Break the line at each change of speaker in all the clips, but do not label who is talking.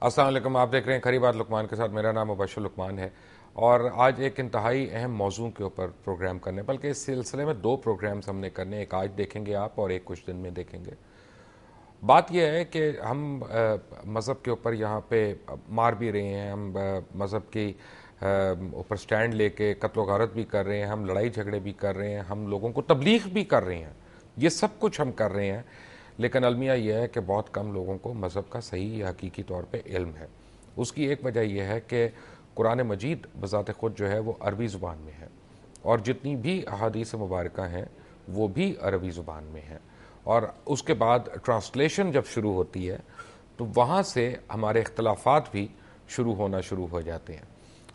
السلام علیکم، آپ دیکھ رہے ہیں کھری بات لقمان کے ساتھ. میرا نام مبشر لقمان ہے اور آج ایک انتہائی اہم موضوع کے اوپر پروگرام کرنے، بلکہ اس سلسلے میں 2 پروگرامز ہم نے کرنے. ایک آج دیکھیں گے آپ اور ایک کچھ دن میں دیکھیں گے. بات یہ ہے کہ ہم مذہب کے اوپر یہاں پہ مار بھی رہے ہیں، ہم مذہب کی اوپر سٹینڈ لے کے قتل و غارت بھی کر رہے ہیں، ہم لڑائی جھگڑے بھی کر رہے ہیں، ہم لوگوں کو تبلیغ بھی کر رہے ہیں. یہ سب کچھ ہم کر رہے ہیں، لیکن المیہ یہ ہے کہ بہت کم لوگوں کو مذہب کا صحیح یا حقیقی طور پہ علم ہے. اس کی ایک وجہ یہ ہے کہ قرآن مجید بذات خود جو ہے وہ عربی زبان میں ہے، اور جتنی بھی احادیث مبارکہ ہیں وہ بھی عربی زبان میں ہیں. اور اس کے بعد ٹرانسلیشن جب شروع ہوتی ہے تو وہاں سے ہمارے اختلافات بھی شروع ہو جاتے ہیں.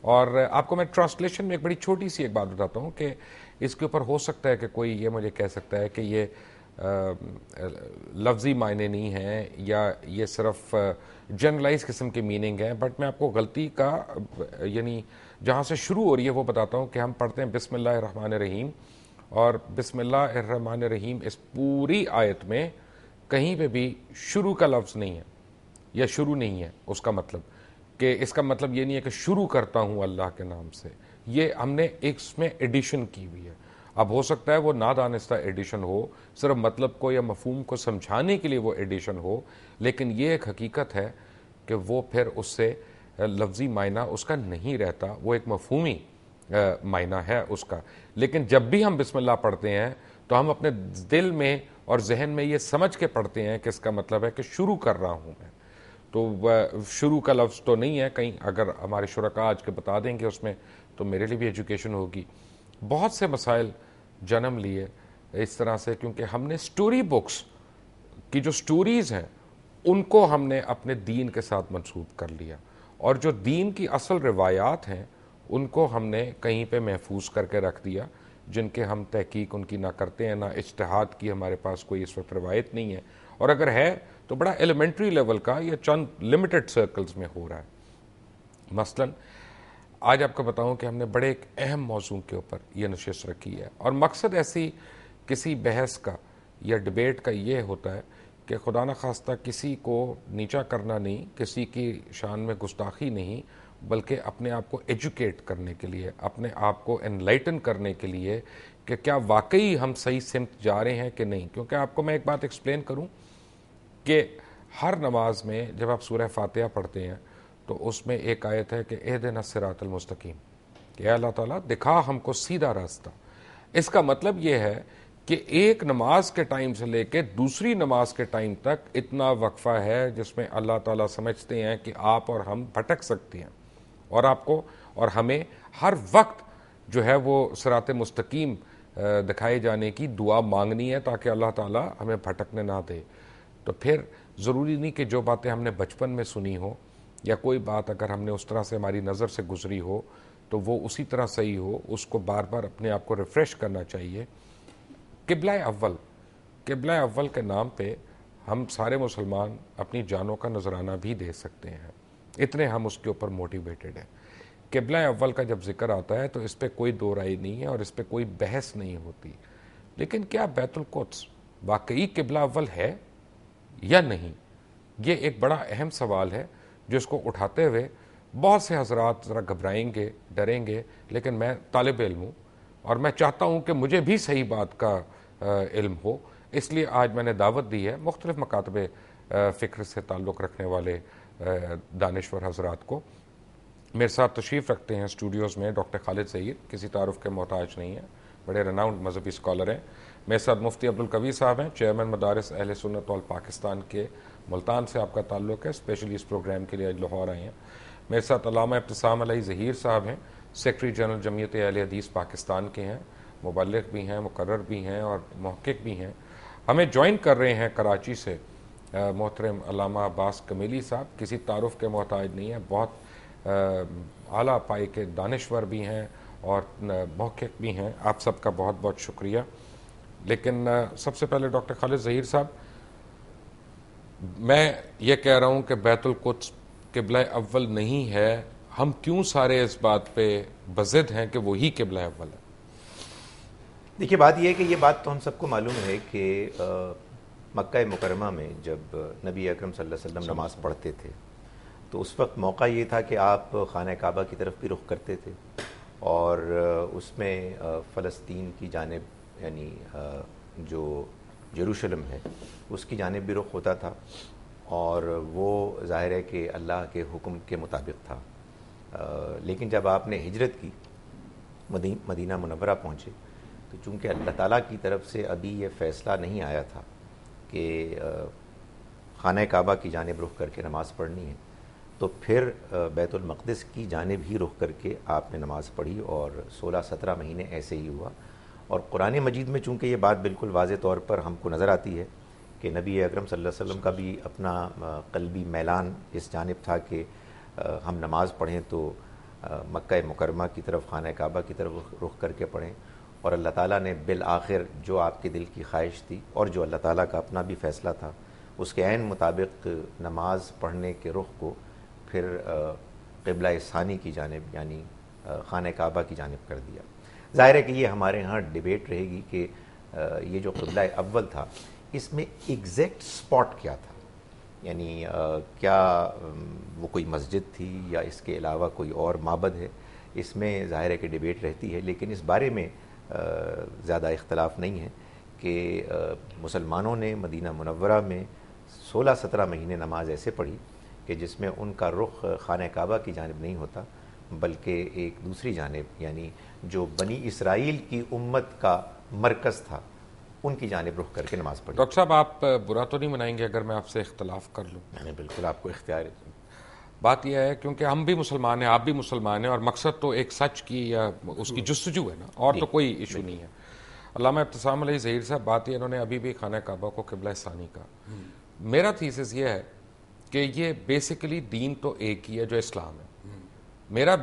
اور آپ کو میں ٹرانسلیشن میں ایک بڑی چھوٹی سی ایک بات بتاتا ہوں کہ اس کے اوپر ہو سکتا ہے کہ کوئی یہ مجھے کہہ سکتا ہے کہ یہ لفظی معنی نہیں ہیں یا یہ صرف جنرلائز قسم کے میننگ ہیں، بٹ میں آپ کو غلطی کا یعنی جہاں سے شروع ہو رہی ہے وہ بتاتا ہوں کہ ہم پڑھتے ہیں بسم اللہ الرحمن الرحیم، اور بسم اللہ الرحمن الرحیم اس پوری آیت میں کہیں پہ بھی شروع کا لفظ نہیں ہے یا شروع نہیں ہے. اس کا مطلب کہ اس کا مطلب یہ نہیں ہے کہ شروع کرتا ہوں اللہ کے نام سے. یہ ہم نے ایک اس میں ایڈیشن کی ہوئی ہے. اب ہو سکتا ہے وہ نادانستہ ایڈیشن ہو، صرف مطلب کو یا مفہوم کو سمجھانے کے لیے وہ ایڈیشن ہو، لیکن یہ ایک حقیقت ہے کہ وہ پھر اس سے لفظی معنی اس کا نہیں رہتا، وہ ایک مفہومی معنی ہے اس کا. لیکن جب بھی ہم بسم اللہ پڑھتے ہیں تو ہم اپنے دل میں اور ذہن میں یہ سمجھ کے پڑھتے ہیں کہ اس کا مطلب ہے کہ شروع کر رہا ہوں میں. تو شروع کا لفظ تو نہیں ہے کہیں، اگر ہمارے شرکاء آج کے بتا دیں گے اس میں تو میرے لیے بھی ایجوکیشن ہوگی. بہت سے مسائل جنم لیے اس طرح سے کیونکہ ہم نے سٹوری بکس کی جو سٹوریز ہیں ان کو ہم نے اپنے دین کے ساتھ منسوب کر لیا، اور جو دین کی اصل روایات ہیں ان کو ہم نے کہیں پہ محفوظ کر کے رکھ دیا، جن کے ہم تحقیق ان کی نہ کرتے ہیں، نہ اجتہاد کی ہمارے پاس کوئی اس وقت روایت نہیں ہے، اور اگر ہے تو بڑا ایلیمنٹری لیول کا یا چند لمیٹڈ سرکلز میں ہو رہا ہے. مثلا آج آپ کو بتاؤں کہ ہم نے بڑے ایک اہم موضوع کے اوپر یہ نشست رکھی ہے، اور مقصد ایسی کسی بحث کا یا ڈبیٹ کا یہ ہوتا ہے کہ خدا نخواستہ کسی کو نیچا کرنا نہیں، کسی کی شان میں گستاخی نہیں، بلکہ اپنے آپ کو ایجوکیٹ کرنے کے لیے، اپنے آپ کو انلائٹن کرنے کے لیے کہ کیا واقعی ہم صحیح سمت جا رہے ہیں کہ نہیں. کیونکہ آپ کو میں ایک بات ایکسپلین کروں کہ ہر نماز میں جب آپ سورہ فاتحہ پڑھتے ہیں تو اس میں ایک آیت ہے کہ اہدنا الصراط المستقیم، کہ اے اللہ تعالیٰ دکھا ہم کو سیدھا راستہ. اس کا مطلب یہ ہے کہ ایک نماز کے ٹائم سے لے کے دوسری نماز کے ٹائم تک اتنا وقفہ ہے جس میں اللہ تعالیٰ سمجھتے ہیں کہ آپ اور ہم بھٹک سکتے ہیں، اور آپ کو اور ہمیں ہر وقت جو ہے وہ صراط مستقیم دکھائے جانے کی دعا مانگنی ہے تاکہ اللہ تعالیٰ ہمیں بھٹکنے نہ دے. تو پھر ضروری نہیں کہ جو باتیں ہم نے بچپن میں سنی ہو یا کوئی بات اگر ہم نے اس طرح سے ہماری نظر سے گزری ہو تو وہ اسی طرح صحیح ہو، اس کو بار بار اپنے آپ کو ریفریش کرنا چاہیے. قبلہ اول کے نام پہ ہم سارے مسلمان اپنی جانوں کا نذرانہ بھی دے سکتے ہیں، اتنے ہم اس کے اوپر موٹیویٹڈ ہیں. قبلہ اول کا جب ذکر آتا ہے تو اس پہ کوئی دو رائے نہیں ہے اور اس پہ کوئی بحث نہیں ہوتی. لیکن کیا بیت القدس واقعی قبلہ اول ہے یا نہیں؟ یہ ایک بڑا اہم سوال ہے جو اس کو اٹھاتے ہوئے بہت سے حضرات ذرا گھبرائیں گے، ڈریں گے. لیکن میں طالب علم ہوں اور میں چاہتا ہوں کہ مجھے بھی صحیح بات کا علم ہو، اس لیے آج میں نے دعوت دی ہے مختلف مکاتب فکر سے تعلق رکھنے والے دانشور حضرات کو. میرے ساتھ تشریف رکھتے ہیں اسٹوڈیوز میں ڈاکٹر خالد ظہیر، کسی تعارف کے محتاج نہیں ہیں، بڑے رناؤنڈ مذہبی اسکالر ہیں. میرے ساتھ مفتی عبدالقوی صاحب ہیں، چیئرمین مدارس اہل سنت وال پاکستان کے، ملتان سے آپ کا تعلق ہے، اسپیشلی اس پروگرام کے لیے آج لاہور آئے ہیں. میرے ساتھ علامہ ابتسام علی ظہیر صاحب ہیں، سیکرٹری جنرل جمعیت اہل حدیث پاکستان کے ہیں، مبلغ بھی ہیں، مقرر بھی ہیں اور محقق بھی ہیں. ہمیں جوائن کر رہے ہیں کراچی سے محترم علامہ عباس کمیلی صاحب، کسی تعارف کے محتاج نہیں ہیں، بہت اعلیٰ پائے کے دانشور بھی ہیں اور محقق بھی ہیں. آپ سب کا بہت بہت شکریہ. لیکن سب سے پہلے ڈاکٹر خالد ظہیر صاحب، میں یہ کہہ رہا ہوں کہ بیت القدس قبلہ اول نہیں ہے، ہم کیوں سارے اس بات پہ بضد ہیں کہ وہی قبلہ اول ہے؟
دیکھیے بات یہ ہے کہ یہ بات تو ہم سب کو معلوم ہے کہ مکہ مکرمہ میں جب نبی اکرم صلی اللہ علیہ وسلم نماز پڑھتے تھے تو اس وقت موقع یہ تھا کہ آپ خانہ کعبہ کی طرف بھی رخ کرتے تھے اور اس میں فلسطین کی جانب یعنی جو یروشلم ہے اس کی جانب بھی رخ ہوتا تھا، اور وہ ظاہر ہے کہ اللہ کے حکم کے مطابق تھا۔ لیکن جب آپ نے ہجرت کی، مدینہ منورہ پہنچے، تو چونکہ اللہ تعالیٰ کی طرف سے ابھی یہ فیصلہ نہیں آیا تھا کہ خانہ کعبہ کی جانب رخ کر کے نماز پڑھنی ہے، تو پھر بیت المقدس کی جانب ہی رخ کر کے آپ نے نماز پڑھی، اور 16-17 مہینے ایسے ہی ہوا۔ اور قرآن مجید میں چونکہ یہ بات بالکل واضح طور پر ہم کو نظر آتی ہے کہ نبی اکرم صلی اللہ علیہ وسلم کا بھی اپنا قلبی میلان اس جانب تھا کہ ہم نماز پڑھیں تو مکہ مکرمہ کی طرف، خانہ کعبہ کی طرف رخ کر کے پڑھیں، اور اللہ تعالیٰ نے بالآخر جو آپ کے دل کی خواہش تھی اور جو اللہ تعالیٰ کا اپنا بھی فیصلہ تھا، اس کے عین مطابق نماز پڑھنے کے رخ کو پھر قبلہ ثانی کی جانب یعنی خانہ کعبہ کی جانب کر دیا۔ ظاہر ہے کہ یہ ہمارے ہاں ڈیبیٹ رہے گی کہ یہ جو قبلہ اول تھا اس میں ایگزیکٹ سپاٹ کیا تھا، یعنی کیا وہ کوئی مسجد تھی یا اس کے علاوہ کوئی اور معبد ہے، اس میں ظاہر ہے کہ ڈیبیٹ رہتی ہے، لیکن اس بارے میں زیادہ اختلاف نہیں ہے کہ مسلمانوں نے مدینہ منورہ میں 16-17 مہینے نماز ایسے پڑھی کہ جس میں ان کا رخ خانہ کعبہ کی جانب نہیں ہوتا بلکہ ایک دوسری جانب یعنی جو بنی اسرائیل کی امت کا مرکز تھا ان کی جانب رخ کر کے نماز پڑھی۔
ڈاکٹر صاحب آپ برا تو نہیں منائیں گے اگر میں آپ سے اختلاف کر لوں؟
نہیں، بالکل آپ کو اختیار ہے۔
بات یہ ہے کیونکہ ہم بھی مسلمان ہیں، آپ بھی مسلمان ہیں، اور مقصد تو ایک سچ کی یا اس کی جستجو ہے نا، اور تو کوئی ایشو نہیں ہے۔ علامہ ابتسام علیہ ظہیر صاحب، بات یہ انہوں نے ابھی بھی خانہ کعبہ کو قبلہ ثانی کا، میرا تھیسس یہ ہے کہ یہ بیسیکلی دین تو ایک ہی ہے جو اسلام ہے۔ میرا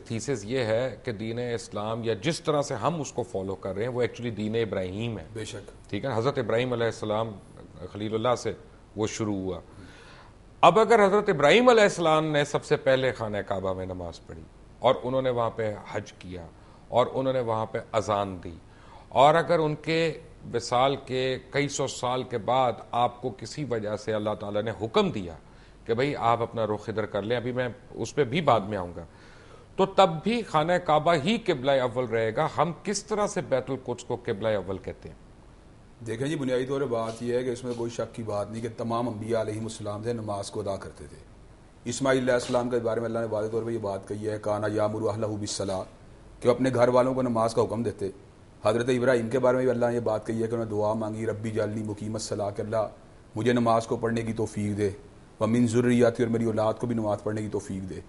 تھیسس یہ ہے کہ دین اسلام یا جس طرح سے ہم اس کو فالو کر رہے ہیں وہ ایکچولی دین ابراہیم ہے۔
بے شک،
ٹھیک ہے، حضرت ابراہیم علیہ السلام خلیل اللہ سے وہ شروع ہوا۔ اب اگر حضرت ابراہیم علیہ السلام نے سب سے پہلے خانہ کعبہ میں نماز پڑھی اور انہوں نے وہاں پہ حج کیا اور انہوں نے وہاں پہ اذان دی، اور اگر ان کے وصال کے کئی سو سال کے بعد آپ کو کسی وجہ سے اللہ تعالیٰ نے حکم دیا کہ بھئی آپ اپنا رخ ادھر کر لیں، ابھی میں اس پہ بھی بعد میں آؤں گا، تو تب بھی خانہ کعبہ ہی قبلہ اول رہے گا۔ ہم کس طرح سے بیت القدس کو قبلہ اول کہتے ہیں؟
دیکھیں جی، بنیادی طور پر بات یہ ہے کہ اس میں کوئی شک کی بات نہیں کہ تمام انبیاء علیہ السلام سے نماز کو ادا کرتے تھے۔ اسماعیل علیہ السلام کے بارے میں اللہ نے واضح طور پر یہ بات کہی ہے، کانا یامر اہلہ بالصلاۃ، کہ وہ اپنے گھر والوں کو نماز کا حکم دیتے۔ حضرت ابراہیم کے بارے میں بھی اللہ نے یہ بات کہی ہے کہ انہوں نے دعا مانگی، ربی جعلنی مقیم الصلاۃ، کہ اللہ مجھے نماز کو پڑھنے کی توفیق دے، ومن ذریتی، اور میری اولاد کو بھی نماز پڑھنے کی توفیق دے۔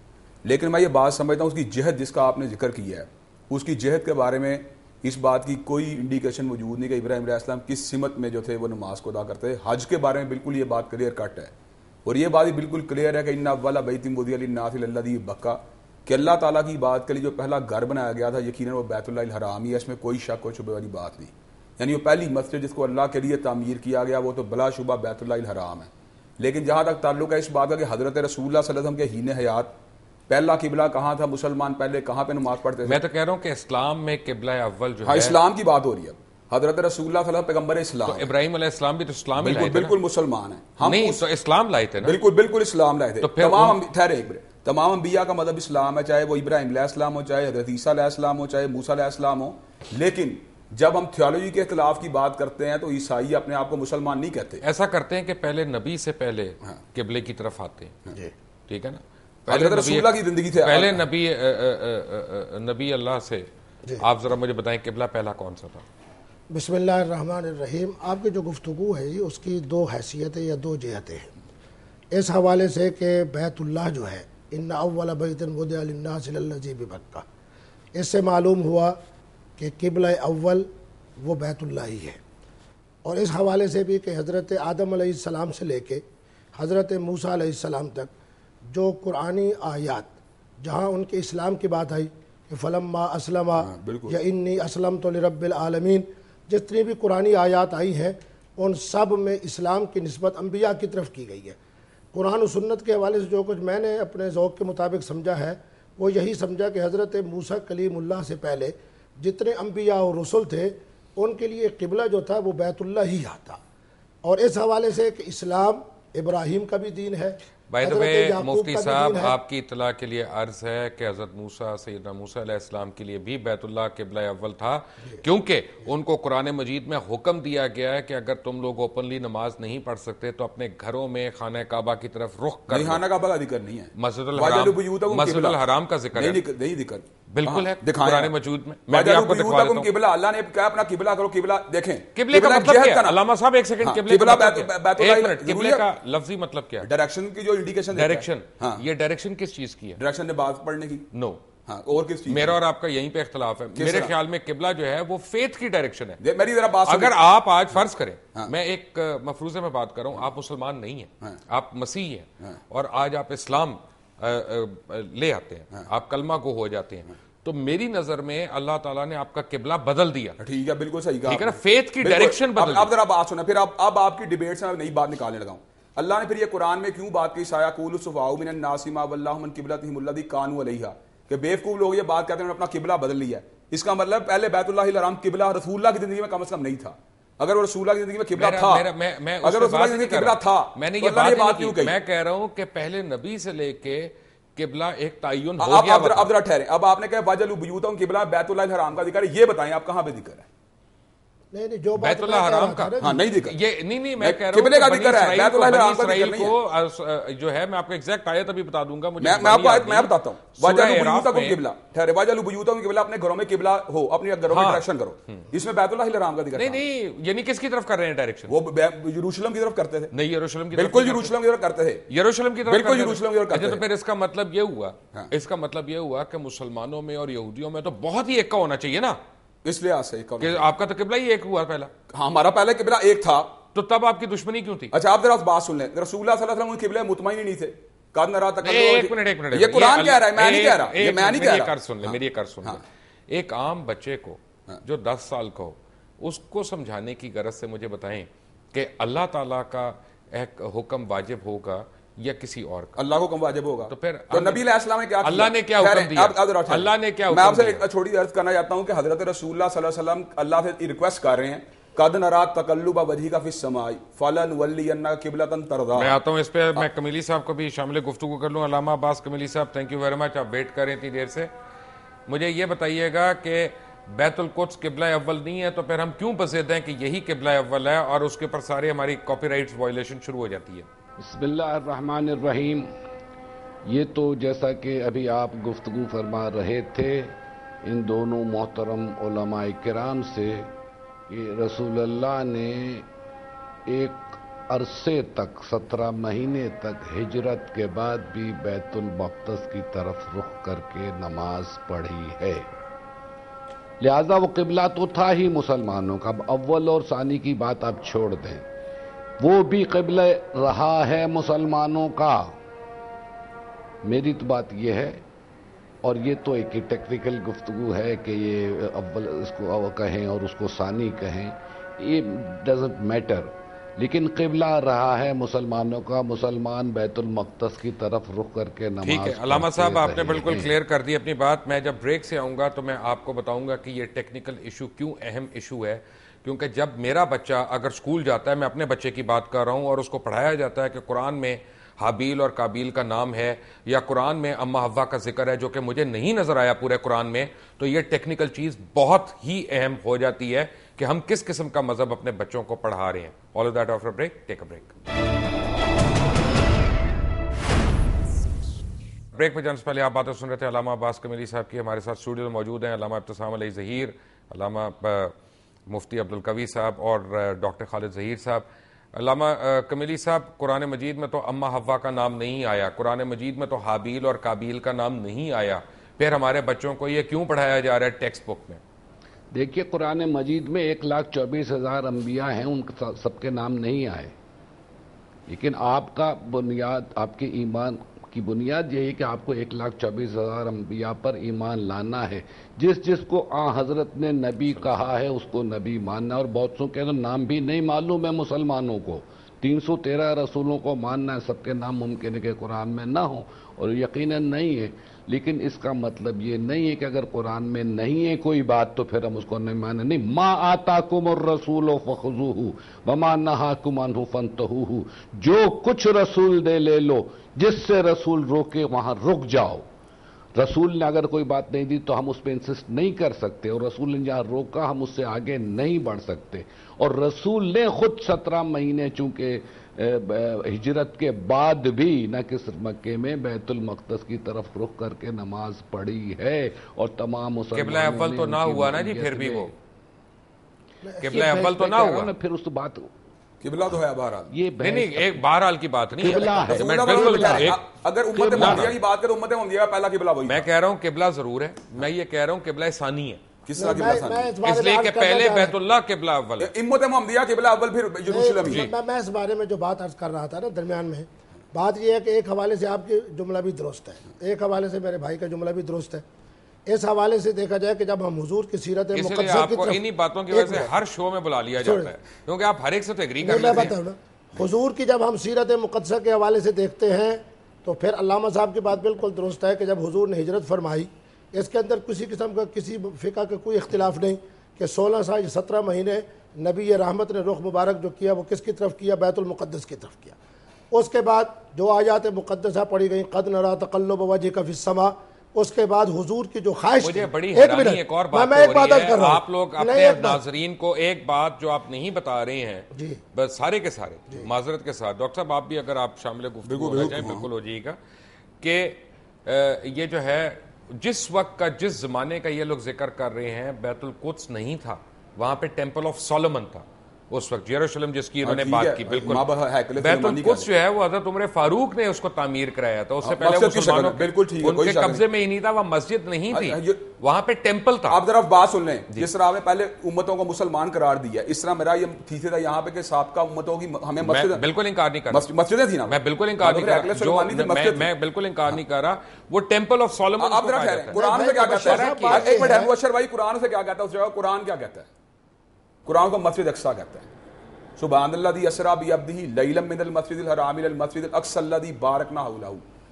لیکن میں یہ بات سمجھتا ہوں اس کی جہت جس کا آپ نے ذکر کیا ہے، اس کی جہت کے بارے میں اس بات کی کوئی انڈیکیشن موجود نہیں کہ ابراہیم علیہ السلام کس سمت میں جو تھے وہ نماز کو ادا کرتے۔ حج کے بارے میں بالکل یہ بات کلیئر کٹ ہے، اور یہ بات بالکل کلیئر ہے کہ ان اول بیت وضع للناس للذی بکہ، کہ اللہ تعالیٰ کی بات کے لیے جو پہلا گھر بنایا گیا تھا یقیناً وہ بیت اللہ الحرام ہی ہے، اس میں کوئی شک و شبہ والی بات نہیں۔ یعنی وہ پہلی مسجد جس کو اللہ کے لیے تعمیر کیا گیا وہ تو بلا شبہ بیت اللہ الحرام ہے۔ لیکن جہاں تک تعلق ہے اس بات کا کہ حضرت رسول اللہ صلی اللہ علیہ وسلم کے ہین حیات پہلا قبلہ کہاں تھا، مسلمان پہلے کہاں پہ نماز پڑھتے تھے؟
میں تو کہہ رہا ہوں کہ اسلام میں قبلہ اول جو
ہاں،
ہے،
اسلام کی بات ہو رہی ہے، حضرت رسول اللہ صلی اللہ علیہ وسلم پیغمبر اسلام
تو ابراہیم علیہ السلام بھی تو اسلام ہی لائے
بالکل
تھے نا؟
بالکل مسلمان ہیں ہم،
نہیں تو اسلام لائے تھے نا؟
بالکل بالکل اسلام لائے تھے۔
تو پھر
تمام ٹھہرے ایک منٹ، تمام انبیاء کا مذہب اسلام ہے، چاہے وہ ابراہیم علیہ السلام ہو، چاہے حضرت عیسیٰ علیہ السلام ہو، چاہے موسیٰ علیہ السلام ہو۔ لیکن جب ہم تھیولوجی کے اختلاف کی بات کرتے ہیں تو عیسائی اپنے آپ کو مسلمان نہیں کہتے۔
ایسا کرتے ہیں کہ پہلے نبی سے پہلے قبلے کی طرف آتے ہیں،
جی،
ٹھیک ہے نا؟
حضرت رسول اللہ کی زندگی تھے،
پہلے نبی اللہ سے آپ ذرا مجھے بتائیں قبلہ پہلا کون سا تھا؟
بسم اللہ الرحمن الرحیم۔ آپ کی جو گفتگو ہے اس کی دو حیثیتیں یا دو جہتیں ہیں، اس حوالے سے کہ بیت اللہ جو ہے ان اول بیت وضع للناس للذی ببکہ، اس سے معلوم ہوا کہ قبلہ اول وہ بیت اللہ ہی ہے، اور اس حوالے سے بھی کہ حضرت آدم علیہ السلام سے لے کے حضرت موسیٰ علیہ السلام تک جو قرآنی آیات جہاں ان کے اسلام کی بات آئی کہ فلما اسلم یا انی اسلمت لرب العالمین، جتنی بھی قرآنی آیات آئی ہیں ان سب میں اسلام کی نسبت انبیاء کی طرف کی گئی ہے۔ قرآن و سنت کے حوالے سے جو کچھ میں نے اپنے ذوق کے مطابق سمجھا ہے وہ یہی سمجھا کہ حضرت موسیٰ کلیم اللہ سے پہلے جتنے انبیاء اور رسل تھے ان کے لیے قبلہ جو تھا وہ بیت اللہ ہی آتا، اور اس حوالے سے کہ اسلام ابراہیم کا بھی دین ہے،
بائی دا
حضرت
وے
یعقوب
مفتی
کا جو
صاحب
دین ہے،
آپ کی اطلاع کے لیے عرض ہے کہ حضرت موسیٰ سیدنا موسیٰ علیہ السلام کے لیے بھی بیت اللہ قبلہ اول تھا، کیونکہ ان کو قرآن مجید میں حکم دیا گیا ہے کہ اگر تم لوگ اوپنلی نماز نہیں پڑھ سکتے تو اپنے گھروں میں خانہ کعبہ کی طرف رخ کر
نہیں، خانہ کعبہ کا ذکر نہیں ہے،
مسجد الحرام، مسجد الحرام کا ذکر ہے،
نہیں ذکر
بالکل ہے
دکھائیں
قرآن مجید میں بھی آپ کو دکھا دیتا ہوں۔
قبلہ اللہ نے کہا اپنا قبلہ کرو، قبلہ دیکھیں
قبلے کا مطلب کیا ہے علامہ صاحب؟ ایک سیکنڈ، قبلے کا مطلب کیا ہے؟ ایک منٹ، قبلے کا لفظی مطلب کیا ہے؟
ڈائریکشن کی جو انڈیکیشن،
ڈائریکشن، یہ ڈائریکشن کس چیز کی ہے؟
ڈائریکشن نے بات پڑھنے کی،
نو،
ہاں، اور کس چیز؟
میرا اور آپ کا یہیں پہ اختلاف ہے۔ میرے خیال میں قبلہ جو ہے وہ فیتھ کی ڈائریکشن ہے۔
میری ذرا بات
اگر آپ آج فرض کریں، میں ایک مفروضے میں بات کر رہا ہوں، آپ مسلمان نہیں ہیں، آپ مسیحی ہیں، اور آج آپ اسلام لے آتے ہیں، آپ کلمہ کو ہو جاتے ہیں، تو میری نظر میں اللہ تعالیٰ نے آپ کا قبلہ بدل دیا۔
ٹھیک ہے، بالکل صحیح کہا،
ٹھیک ہے نا، فیتھ کی ڈائریکشن بدل
اب ذرا بات سنیں، پھر اب آپ کی ڈیبیٹ سے میں نئی بات نکالنے لگا ہوں۔ اللہ نے پھر یہ قرآن میں کیوں بات کی، سایقول السفہاء من الناس ما ولاھم عن قبلتہم التی کانوا علیہا، کہ بیوقوف لوگ یہ بات کہتے ہیں انہوں نے اپنا قبلہ بدل لیا ہے۔ اس کا مطلب پہلے بیت اللہ الحرام قبلہ رسول اللہ کی زندگی میں کم از کم نہیں تھا۔ اگر وہ رسول اللہ کی زندگی میں قبلہ تھا، اگر رسول اللہ کی زندگی میں قبلہ تھا،
میں نے
تو
یہ
اللہ نے
بات
کیوں کہی؟
میں کہہ رہا ہوں کہ پہلے نبی سے لے کے قبلہ ایک تعین ہو گیا۔
اب ذرا ٹھہریں، اب آپ نے کہا وجعلوا بیوتہم قبلہ، بیت اللہ الحرام کا ذکر ہے، یہ بتائیں آپ کہاں پہ ذکر ہے؟
نہیں جو
بیت اللہ حرام کا،
ہاں نہیں ذکر،
یہ نہیں میں کہہ رہا ہوں
قبلے کا
کہ
ذکر ہے، بیت اللہ الحرام کا ذکر
اسرائیل
نہیں ہے۔
کو جو ہے، میں آپ کو ایگزیکٹ آیت ابھی بتا دوں گا، مجھے
میں آپ کو آیت میں بتاتا ہوں، وجعلوا بیوتکم قبلہ، ٹھہرے، وجعلوا بیوتکم قبلہ، اپنے گھروں میں قبلہ ہو، اپنے گھروں میں ڈائریکشن کرو، اس میں بیت اللہ الحرام کا ذکر ہے۔
نہیں، یعنی کس کی طرف کر رہے ہیں ڈائریکشن؟
وہ یروشلم کی طرف کرتے تھے،
نہیں، یروشلم کی طرف،
بالکل یروشلم کی طرف کرتے تھے،
یروشلم کی طرف،
بالکل یروشلم کی طرف کرتے
تھے۔
تھے۔
تو پھر اس کا مطلب یہ ہوا، اس کا مطلب یہ ہوا کہ مسلمانوں میں اور یہودیوں میں تو بہت ہی ایک کا ہونا چاہیے نا،
اس لحاظ سے
کہ آپ کا تو قبلہ ہی ایک ہوا پہلا۔
ہاں، ہمارا پہلے قبلہ ایک تھا،
تو تب آپ کی دشمنی کیوں تھی؟
اچھا آپ ذرا بات سن لیں، رسول اللہ صلی اللہ علیہ وسلم قبلہ مطمئن ہی نہیں تھے، قد نرا
ایک منٹ،
یہ قرآن کہہ رہا ہے، میں نہیں کہہ رہا، یہ میں نہیں کہہ رہا۔
کر سن لیں، میری کر سن لیں۔ ایک عام بچے کو جو 10 سال کا ہو، اس کو سمجھانے کی غرض سے مجھے بتائیں کہ اللہ تعالیٰ کا ایک حکم واجب ہوگا یا کسی اور کا؟
اللہ کو حکم واجب ہوگا،
تو پھر
تو نبی علیہ السلام نے کیا کیا؟
اللہ نے کیا حکم دیا؟ اللہ نے کیا حکم دیا؟
میں آپ سے ایک چھوٹی عرض کرنا چاہتا ہوں کہ حضرت رسول اللہ صلی اللہ علیہ وسلم اللہ سے ریکویسٹ کر رہے ہیں، قد نرا تقلب وجهک فی السماء فلنولینک قبلۃ ترضاها۔
میں آتا ہوں اس پہ، میں کمیلی صاحب کو بھی شامل گفتگو کر لوں۔ علامہ عباس کمیلی صاحب، تھینک یو ویری مچ، آپ ویٹ کر رہے ہیں اتنی دیر سے۔ مجھے یہ بتائیے گا کہ بیت القدس قبلہ اول نہیں ہے تو پھر ہم کیوں بزد ہیں کہ یہی قبلہ اول ہے، اور اس کے اوپر سارے ہماری کاپی رائٹس وائلیشن شروع ہو جاتی ہے؟
بسم اللہ الرحمن الرحیم۔ یہ تو جیسا کہ ابھی آپ گفتگو فرما رہے تھے ان دونوں محترم علماء کرام سے کہ رسول اللہ نے ایک عرصے تک 17 مہینے تک ہجرت کے بعد بھی بیت المقدس کی طرف رخ کر کے نماز پڑھی ہے، لہذا وہ قبلہ تو تھا ہی مسلمانوں کا۔ اب اول اور ثانی کی بات آپ چھوڑ دیں، وہ بھی قبلہ رہا ہے مسلمانوں کا۔ میری تو بات یہ ہے، اور یہ تو ایک ٹیکنیکل گفتگو ہے کہ یہ اول اس کو کہیں اور اس کو ثانی کہیں، یہ ڈزنٹ میٹر، لیکن قبلہ رہا ہے مسلمانوں کا۔ مسلمان بیت المقدس کی طرف رخ کر کے نماز
ٹھیک ہے علامہ صاحب، آپ نے بالکل کلیئر کر دی اپنی بات۔ میں جب بریک سے آؤں گا تو میں آپ کو بتاؤں گا کہ یہ ٹیکنیکل ایشو کیوں اہم ایشو ہے، کیونکہ جب میرا بچہ اگر سکول جاتا ہے، میں اپنے بچے کی بات کر رہا ہوں، اور اس کو پڑھایا جاتا ہے کہ قرآن میں حابیل اور قابیل کا نام ہے، یا قرآن میں اما حوا کا ذکر ہے جو کہ مجھے نہیں نظر آیا پورے قرآن میں، تو یہ ٹیکنیکل چیز بہت ہی اہم ہو جاتی ہے کہ ہم کس قسم کا مذہب اپنے بچوں کو پڑھا رہے ہیں۔ All of that after break, take a break. Break پہ جانے سے پہلے آپ باتیں سن رہے تھے علامہ عباس کمیلی صاحب کی، ہمارے ساتھ اسٹوڈیو میں موجود ہیں علامہ ابتسام علی ظہیر، علامہ مفتی عبدالقوی صاحب اور ڈاکٹر خالد ظہیر صاحب۔ علامہ کمیلی صاحب، قرآن مجید میں تو اما حوا کا نام نہیں آیا، قرآن مجید میں تو حابیل اور قابیل کا نام نہیں آیا، پھر ہمارے بچوں کو یہ کیوں پڑھایا جا رہا ہے ٹیکسٹ بک میں؟
دیکھیے قرآن مجید میں 1,24,000 انبیاء ہیں، ان سب کے نام نہیں آئے، لیکن آپ کا بنیاد، آپ کے ایمان کی بنیاد یہی کہ آپ کو 1,24,000 انبیاء پر ایمان لانا ہے۔ جس جس کو حضرت نے نبی کہا ہے اس کو نبی ماننا، اور بہت سو کے تو نام بھی نہیں معلوم ہے مسلمانوں کو، 313 رسولوں کو ماننا ہے سب کے نام ممکن ہے کہ قرآن میں نہ ہو، اور یقیناً نہیں ہے، لیکن اس کا مطلب یہ نہیں ہے کہ اگر قرآن میں نہیں ہے کوئی بات تو پھر ہم اس کو نہیں مانیں. نہیں، ما آتاکم الرسول فخذوہ وما نہاکم عنہ فانتہوہ، جو کچھ رسول دے لے لو، جس سے رسول روکے وہاں رک جاؤ. رسول نے اگر کوئی بات نہیں دی تو ہم اس پہ انسسٹ نہیں کر سکتے، اور رسول نے جہاں روکا ہم اس سے آگے نہیں بڑھ سکتے. اور رسول نے خود 17 مہینے چونکہ ہجرت کے بعد بھی نہ کہ صرف مکے میں بیت المقدس کی طرف رخ کر کے نماز پڑھی ہے، اور تمام مسلمانوں
قبلہ اول تو نہ ہوا نا جی، پھر بھی وہ قبلہ اول تو نہ ہوا،
پھر اس بات
قبلہ تو ہے بہرحال.
یہ
نہیں ایک بہرحال کی بات نہیں
قبلہ ہے.
میں بالکل
اگر امت محمدیہ کی بات کریں، امت محمدیہ کا پہلا قبلہ وہی
میں کہہ رہا ہوں قبلہ ضرور ہے، میں یہ کہہ رہا ہوں قبلہ ثانی ہے.
کس طرح قبلہ ثانی؟
اس لیے کہ پہلے بیت اللہ قبلہ اول ہے.
امت محمدیہ قبلہ اول پھر یروشلم ہی.
میں اس بارے میں جو بات عرض کر رہا تھا نا درمیان میں، بات یہ ہے کہ ایک حوالے سے آپ کی جملہ بھی درست ہے، ایک حوالے سے میرے بھائی کا جملہ بھی درست ہے. اس حوالے سے دیکھا جائے کہ جب ہم حضور کی سیرت
اس لیے
مقدسہ
آپ
کی
کو
طرف
انہی باتوں کی وجہ سے ہر شو میں بلا لیا جاتا ہے، کیونکہ آپ ہر ایک سے تو ایگری کر
میں
لیتے ہیں.
بتاؤں نا، حضور کی جب ہم سیرت مقدسہ کے حوالے سے دیکھتے ہیں تو پھر علامہ صاحب کی بات بالکل درست ہے کہ جب حضور نے ہجرت فرمائی، اس کے اندر کسی قسم کا کسی فقہ کا کوئی اختلاف نہیں کہ 16 سال 17 مہینے نبی رحمت نے رخ مبارک جو کیا وہ کس کی طرف کیا؟ بیت المقدس کی طرف کیا. اس کے بعد جو آیات مقدسہ پڑھی گئیں، قد نرا تقلب وجہک فی السماء، اس کے بعد حضور کی جو خواہش
مجھے بڑی
ایک
حیرانی
منٹ،
ایک اور بات
میں
ہو
ایک بات
رہی
عرض کر
ہے،
رہا ہوں.
آپ لوگ
نہیں،
اپنے
ایک بات.
ناظرین کو ایک بات جو آپ نہیں بتا رہے ہیں
جی
بس سارے کے سارے معذرت کے ساتھ، ڈاکٹر صاحب آپ بھی اگر آپ شامل گفتگو ہو جائیں بالکل ہو جائے گا، کہ یہ جو ہے جس وقت کا جس زمانے کا یہ لوگ ذکر کر رہے ہیں بیت القدس نہیں تھا، وہاں پہ ٹیمپل آف سولومن تھا اس وقت، یروشلم جس کی انہوں نے بات کی. بالکل بیت القدس جو ہے وہ حضرت عمر فاروق نے اس کو تعمیر کرایا تھا، اس سے پہلے مسلمانوں ان کے قبضے میں ہی نہیں تھا، وہ مسجد نہیں تھی، وہاں پہ ٹیمپل تھا.
آپ ذرا بات سن لیں، جس طرح ہمیں پہلے امتوں کو مسلمان قرار دیا، اس طرح میرا یہ تھیسس تھا یہاں پہ کہ سابقہ امتوں کی ہمیں مسجد
بالکل انکار نہیں کر رہا،
مسجدیں تھیں نا،
میں بالکل انکار نہیں کر رہا، میں بالکل انکار نہیں کر رہا، وہ ٹیمپل آف سولومن.
آپ ذرا ٹھہریں، قرآن سے کیا کہتا ہے؟ ایک منٹ مبشر بھائی، قرآن سے کیا کہتا ہے اس جگہ؟ قرآن کیا کہتا ہے؟ قرآن کو مسجد اقصیٰ کہتا ہے. سبحان الذی اسریٰ بعبدہ لیلا من المسجد الحرام الی المسجد الاقصی الذی بارکنا حولہ.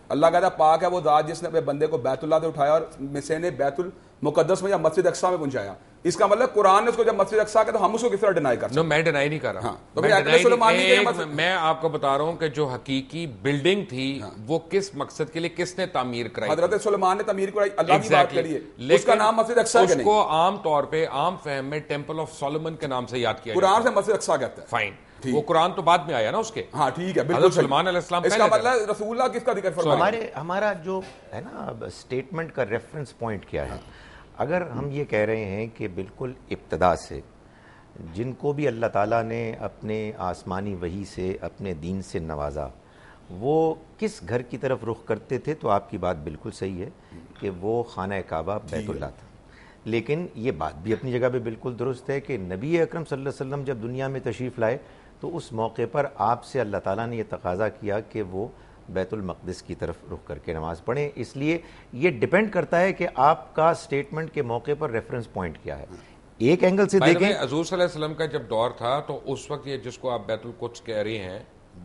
اللہ کہتا ہے پاک ہے وہ ذات جس نے اپنے بندے کو بیت اللہ سے اٹھایا اور سے نے بیت المقدس میں یا مسجد اقصیٰ میں پہنچایا. اس کا مطلب قرآن نے اس کو جب مسجد اقصیٰ کہا تو ہم اس کو کس طرح ڈینائی کر سکتے ہیں؟
میں ڈینائی نہیں کر رہا، میں آپ کو بتا رہا ہوں کہ جو حقیقی بلڈنگ تھی وہ کس مقصد کے لیے کس نے تعمیر کرائی؟
حضرت سلیمان نے تعمیر کرائی اللہ کی بات کے لیے، اس کا نام مسجد اقصیٰ ہے.
اس کو عام طور پہ عام فہم میں ٹیمپل آف سولومن کے نام سے یاد کیا جاتا ہے.
قرآن سے مسجد اقصیٰ کہتا ہے.
فائن، وہ قرآن تو بعد میں آیا نا اس کے.
ہاں ٹھیک ہے،
حضرت سلمان علیہ السلام
اس کا مطلب رسول اللہ کس کا ذکر فرمایا؟
ہمارا جو ہے نا اسٹیٹمنٹ کا ریفرنس پوائنٹ کیا ہے؟ اگر ہم یہ کہہ رہے ہیں کہ بالکل ابتدا سے جن کو بھی اللہ تعالیٰ نے اپنے آسمانی وحی سے اپنے دین سے نوازا وہ کس گھر کی طرف رخ کرتے تھے، تو آپ کی بات بالکل صحیح ہے کہ وہ خانہ کعبہ بیت اللہ تھا. لیکن یہ بات بھی اپنی جگہ پہ بالکل درست ہے کہ نبی اکرم صلی اللہ علیہ وسلم جب دنیا میں تشریف لائے تو اس موقع پر آپ سے اللہ تعالیٰ نے یہ تقاضا کیا کہ وہ بیت المقدس کی طرف رخ کر کے نماز پڑھیں. اس لیے یہ ڈیپینڈ کرتا ہے کہ آپ کا سٹیٹمنٹ کے موقع پر ریفرنس پوائنٹ کیا ہے. ایک اینگل سے دیکھیں،
حضور صلی اللہ علیہ وسلم کا جب دور تھا تو اس وقت یہ جس کو آپ بیت القدس کہہ رہے ہیں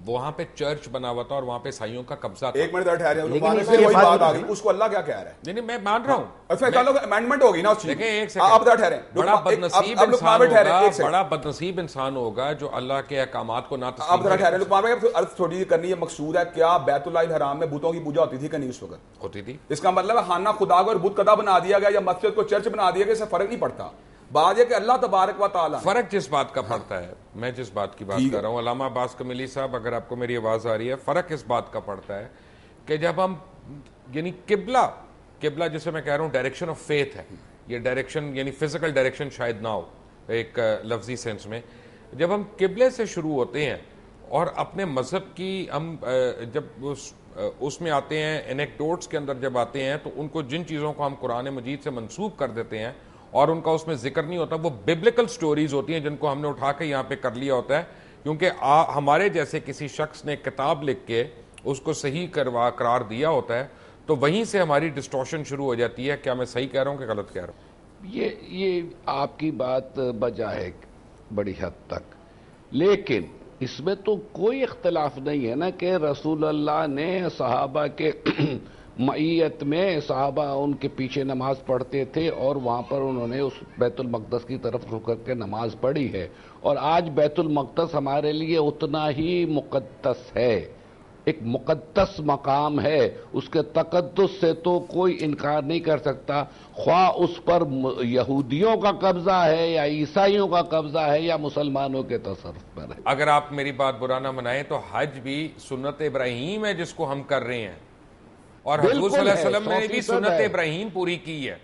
وہاں پہ چرچ بنا ہوا تھا اور وہاں پہ عیسائیوں کا قبضہ تھا.
ایک منٹ ٹھہرے، وہی بات آ گئی، اس کو اللہ کیا کہہ رہا ہے؟
نہیں میں مان رہا ہوں،
اچھا چلو امینڈمنٹ ہوگی نا اس چیز.
دیکھیں ایک
آپ ذرا ٹھہریں،
بڑا بدنصیب انسان ہوگا، بڑا بدنصیب انسان ہوگا جو اللہ کے احکامات کو نہ تسلیم.
آپ ذرا ٹھہریں لقمان بھائی، عرض تھوڑی سی کرنی ہے. مقصود ہے کیا بیت اللہ الحرام میں بتوں کی پوجا ہوتی تھی کہ نہیں اس وقت؟
ہوتی تھی.
اس کا مطلب ہے خانہ خدا کو اور بت قدا بنا دیا گیا یا مسجد کو چرچ بنا دیا گیا، اس سے فرق نہیں پڑتا. بات یہ کہ اللہ تبارک و تعالیٰ
فرق جس بات کا پڑتا ہے، میں جس بات کی بات کر رہا ہوں، علامہ عباس کمیلی صاحب اگر آپ کو میری آواز آ رہی ہے، فرق اس بات کا پڑتا ہے کہ جب ہم یعنی قبلہ جسے میں کہہ رہا ہوں ڈائریکشن آف فیتھ ہے، یہ ڈائریکشن یعنی فزیکل ڈائریکشن شاید نہ ہو ایک لفظی سینس میں، جب ہم قبلے سے شروع ہوتے ہیں اور اپنے مذہب کی ہم جب اس میں آتے ہیں انیکڈوٹس کے اندر جب آتے ہیں تو ان کو جن چیزوں کو ہم قرآن مجید سے منسوب کر دیتے ہیں اور ان کا اس میں ذکر نہیں ہوتا، وہ ببلیکل سٹوریز ہوتی ہیں جن کو ہم نے اٹھا کے یہاں پہ کر لیا ہوتا ہے، کیونکہ ہمارے جیسے کسی شخص نے کتاب لکھ کے اس کو صحیح قرار دیا ہوتا ہے تو وہیں سے ہماری ڈسٹورشن شروع ہو جاتی ہے. کیا میں صحیح کہہ رہا ہوں کہ غلط کہہ رہا ہوں؟
یہ آپ کی بات بجا ہے بڑی حد تک، لیکن اس میں تو کوئی اختلاف نہیں ہے نا کہ رسول اللہ نے صحابہ کے معیت میں صحابہ ان کے پیچھے نماز پڑھتے تھے اور وہاں پر انہوں نے اس بیت المقدس کی طرف رخ کر کے نماز پڑھی ہے، اور آج بیت المقدس ہمارے لیے اتنا ہی مقدس ہے، ایک مقدس مقام ہے، اس کے تقدس سے تو کوئی انکار نہیں کر سکتا، خواہ اس پر یہودیوں کا قبضہ ہے یا عیسائیوں کا قبضہ ہے یا مسلمانوں کے تصرف پر ہے۔
اگر آپ میری بات برا نہ منائیں تو حج بھی سنت ابراہیم ہے جس کو ہم کر رہے ہیں، اور حضور صلی اللہ علیہ وسلم نے بھی سنت ابراہیم پوری کی ہے۔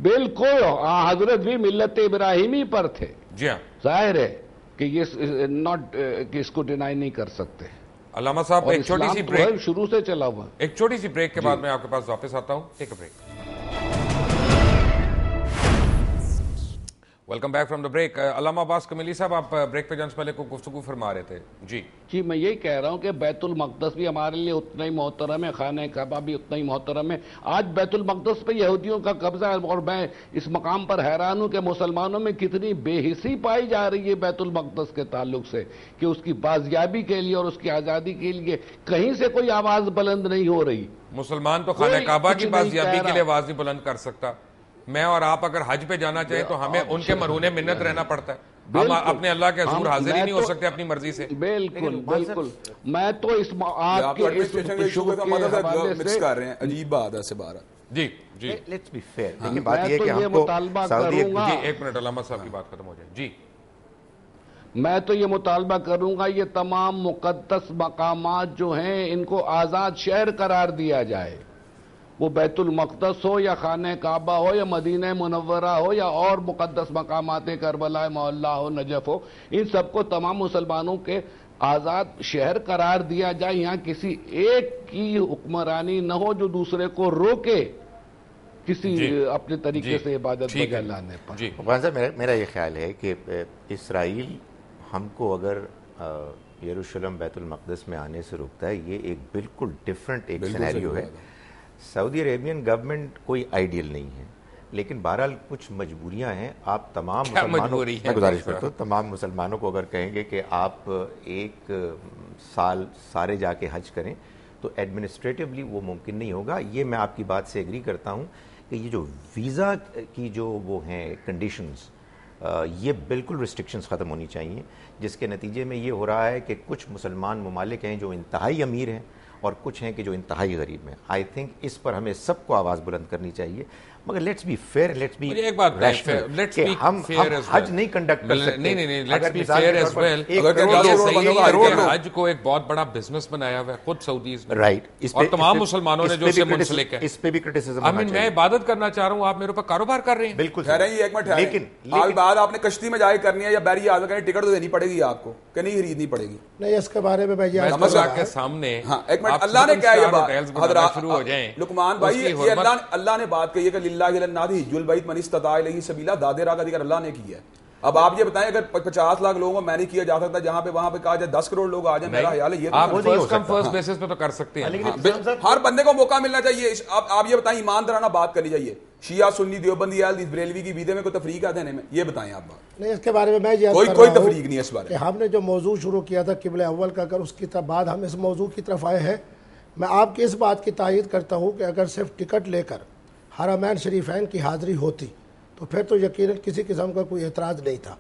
بالکل، حضرت بھی ملت ابراہیمی پر تھے،
جی ہاں،
ظاہر ہے کہ یہ ناٹ کہ اس کو ڈینائی نہیں کر سکتے،
علامہ صاحب
اور
ایک چھوٹی سی
اسلام تو
بریک،
ہے شروع سے چلا ہوا۔
ایک چھوٹی سی بریک کے بعد میں آپ کے پاس واپس آتا ہوں، take a break. Welcome back from the break. Allama Abbas Kumaili صاحب، آپ بریک پہ جانے سے پہلے کوئی گفتگو فرما رہے تھے۔ جی
میں یہی کہہ رہا ہوں کہ بیت المقدس بھی ہمارے لیے اتنا ہی محترم ہے، خانہ کعبہ بھی اتنا ہی محترم ہے۔ آج بیت المقدس پہ یہودیوں کا قبضہ ہے، اور میں اس مقام پر حیران ہوں کہ مسلمانوں میں کتنی بے حسی پائی جا رہی ہے بیت المقدس کے تعلق سے، کہ اس کی بازیابی کے لیے اور اس کی آزادی کے لیے کہیں سے کوئی آواز بلند نہیں ہو رہی۔
مسلمان تو خانہ کعبہ کی بازیابی کے لیے آواز نہیں بلند کر سکتا۔ میں اور آپ اگر حج پہ جانا چاہیں تو ہمیں ان کے مرہون منت رہنا پڑتا ہے، ہم اپنے اللہ کے حضور حاضر ہی نہیں ہو سکتے اپنی مرضی سے۔
بالکل بالکل، میں تو اس آپ کے
مکس کر رہے ہیں، عجیب بات ہے سبارہ۔
جی جی،
لیٹس بی فیئر، لیکن بات یہ ہے کہ ہم کو سعودی،
جی ایک منٹ علامہ صاحب کی بات ختم ہو جائے۔ جی،
میں تو یہ مطالبہ کروں گا یہ تمام مقدس مقامات جو ہیں ان کو آزاد شہر قرار دیا جائے، وہ بیت المقدس ہو یا خانہ کعبہ ہو یا مدینہ منورہ ہو یا اور مقدس مقامات کربلا معلیٰ ہو، نجف ہو، ان سب کو تمام مسلمانوں کے آزاد شہر قرار دیا جائے۔ یہاں کسی ایک کی حکمرانی نہ ہو جو دوسرے کو روکے کسی اپنے طریقے سے عبادت بجا لانے پر۔
عباس صاحب، میرا یہ خیال ہے کہ اسرائیل ہم کو اگر یروشلم بیت المقدس میں آنے سے روکتا ہے، یہ ایک بالکل ڈیفرنٹ ایک سینیریو ہے۔ سعودی عربین گورنمنٹ کوئی آئیڈیل نہیں ہے، لیکن بہرحال کچھ مجبوریاں ہیں۔ آپ تمام مسلمانوں، میں گزارش کرتا ہوں تمام مسلمانوں کو اگر کہیں گے کہ آپ ایک سال سارے جا کے حج کریں تو ایڈمنسٹریٹولی وہ ممکن نہیں ہوگا۔ یہ میں آپ کی بات سے ایگری کرتا ہوں کہ یہ جو ویزا کی جو وہ ہیں کنڈیشنز، یہ بالکل ریسٹرکشنز ختم ہونی چاہیے، جس کے نتیجے میں یہ ہو رہا ہے کہ کچھ مسلمان ممالک ہیں جو انتہائی امیر ہیں اور کچھ ہیں کہ جو انتہائی غریب ہیں۔ آئی تھنک اس پر ہمیں سب کو آواز بلند کرنی چاہیے، مگر let's be fair, let's be
ایک بات
کہ ہم حج نہیں کنڈکٹ کر سکتے۔
نہیں، let's be fair as well. حج کو ایک بہت بڑا بزنس بنایا ہوا ہے خود سعودیز نے، رائٹ، اور تمام مسلمانوں نے جو اس سے منسلک ہے، اس پہ بھی کرٹیسزم۔ میں عبادت کرنا چاہ رہا ہوں، آپ میرے اوپر کاروبار کر رہے ہیں۔
بالکل
ایک منٹ، لیکن بات آپ نے کشتی میں جائے کرنی ہے یا بحری جہاز میں، ٹکٹ تو دینی پڑے گی آپ کو کہ نہیں خریدنی پڑے گی؟
نہیں، اس کے بارے میں
کے سامنے
ایک منٹ، اللہ نے کیا یہ بات شروع ہو جائیں لقمان بھائی، یہ اللہ نے بات کہی ہے کہ للہ علی الناس حج البیت من استطاع الیہ سبیلا، دادے راہ کا ذکر اللہ نے کیا ہے۔ اب آپ یہ بتائیں اگر 50 لاکھ لوگوں کو میں نہیں کیا جا سکتا، جہاں پہ وہاں پہ کہا جائے 10 کروڑ لوگ آ جائیں، میرا خیال ہے یہ
آپ فرسٹ کم فرسٹ بیسس پہ تو کر سکتے ہیں،
ہر بندے کو موقع ملنا چاہیے۔ آپ یہ بتائیں ایماندارانہ بات کرنی چاہیے، شیعہ سنی دیوبندی اہل حدیث بریلوی کی بیدے میں کوئی تفریق ہے دینے میں؟ یہ بتائیں آپ بات۔
نہیں، اس کے بارے میں میں
کوئی تفریق نہیں ہے اس بارے میں۔
ہم نے جو موضوع شروع کیا تھا قبلہ اول کا، اگر اس کی بعد ہم اس موضوع کی طرف آئے ہیں، میں آپ کی اس بات کی تائید کرتا ہوں کہ اگر صرف ٹکٹ لے کر حرمین شریفین کی حاضری ہوتی تو پھر تو یقیناً کسی قسم کا کوئی اعتراض نہیں تھا۔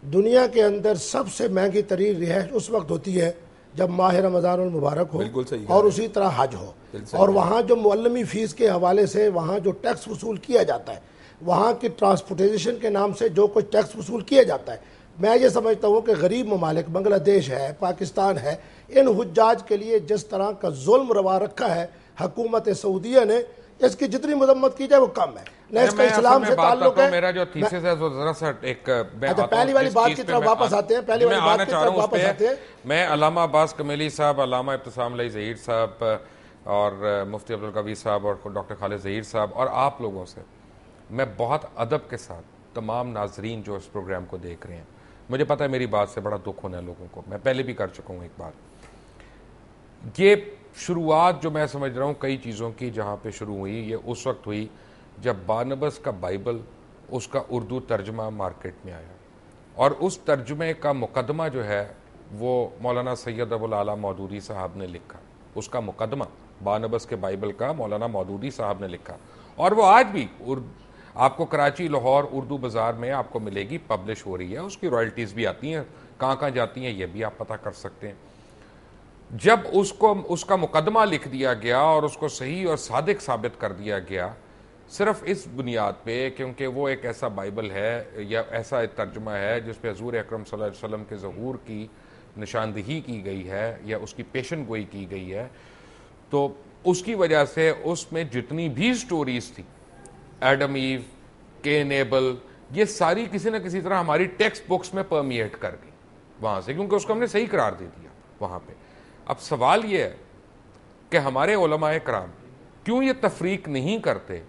دنیا کے اندر سب سے مہنگی ترین رہائش اس وقت ہوتی ہے جب ماہ رمضان المبارک ہو اور اسی طرح حج ہو، اور وہاں جو معلمی فیس کے حوالے سے وہاں جو ٹیکس وصول کیا جاتا ہے، وہاں کی ٹرانسپورٹیشن کے نام سے جو کچھ ٹیکس وصول کیا جاتا ہے، میں یہ سمجھتا ہوں کہ غریب ممالک بنگلہ دیش ہے، پاکستان ہے، ان حجاج کے لیے جس طرح کا ظلم روا رکھا ہے حکومت سعودیہ نے، اس کی جتنی مذمت کی جائے وہ کم ہے۔ نہ اس کا اسلام سے تعلق ہے۔
میرا جو تھیسس ہے وہ ذرا سا ایک
پہلی والی بات کی طرف واپس آتے ہیں، پہلی والی بات کی طرف واپس آتے ہیں۔
میں علامہ عباس کمیلی صاحب، علامہ ابتسام علی ظہیر صاحب اور مفتی عبدالقوی صاحب اور ڈاکٹر خالد ظہیر صاحب اور آپ لوگوں سے میں بہت ادب کے ساتھ، تمام ناظرین جو اس پروگرام کو دیکھ رہے ہیں، مجھے پتا ہے میری بات سے بڑا دکھ ہونا ہے لوگوں کو، میں پہلے بھی کر چکا ہوں ایک بات۔ یہ شروعات جو میں سمجھ رہا ہوں کئی چیزوں کی جہاں پہ شروع ہوئی، یہ اس وقت ہوئی جب بارنبس کا بائبل، اس کا اردو ترجمہ مارکیٹ میں آیا، اور اس ترجمے کا مقدمہ جو ہے وہ مولانا سید ابو الاعلیٰ مودودی صاحب نے لکھا. اس کا مقدمہ بارنبس کے بائبل کا مولانا مودودی صاحب نے لکھا, اور وہ آج بھی آپ کو کراچی, لاہور اردو بازار میں آپ کو ملے گی, پبلش ہو رہی ہے. اس کی رائلٹیز بھی آتی ہیں, کہاں کہاں جاتی ہیں یہ بھی آپ پتہ کر سکتے ہیں. جب اس کا مقدمہ لکھ دیا گیا اور اس کو صحیح اور صادق ثابت کر دیا گیا صرف اس بنیاد پہ کیونکہ وہ ایک ایسا بائبل ہے یا ایسا ایک ترجمہ ہے جس پہ حضور اکرم صلی اللہ علیہ وسلم کے ظہور کی نشاندہی کی گئی ہے یا اس کی پیشن گوئی کی گئی ہے, تو اس کی وجہ سے اس میں جتنی بھی سٹوریز تھی, ایڈم ایو, کین ایبل, یہ ساری کسی نہ کسی طرح ہماری ٹیکسٹ بکس میں پرمیٹ کر گئی وہاں سے, کیونکہ اس کو ہم نے صحیح قرار دے دیا وہاں پہ. اب سوال یہ ہے کہ ہمارے علماء کرام کیوں یہ تفریق نہیں کرتے,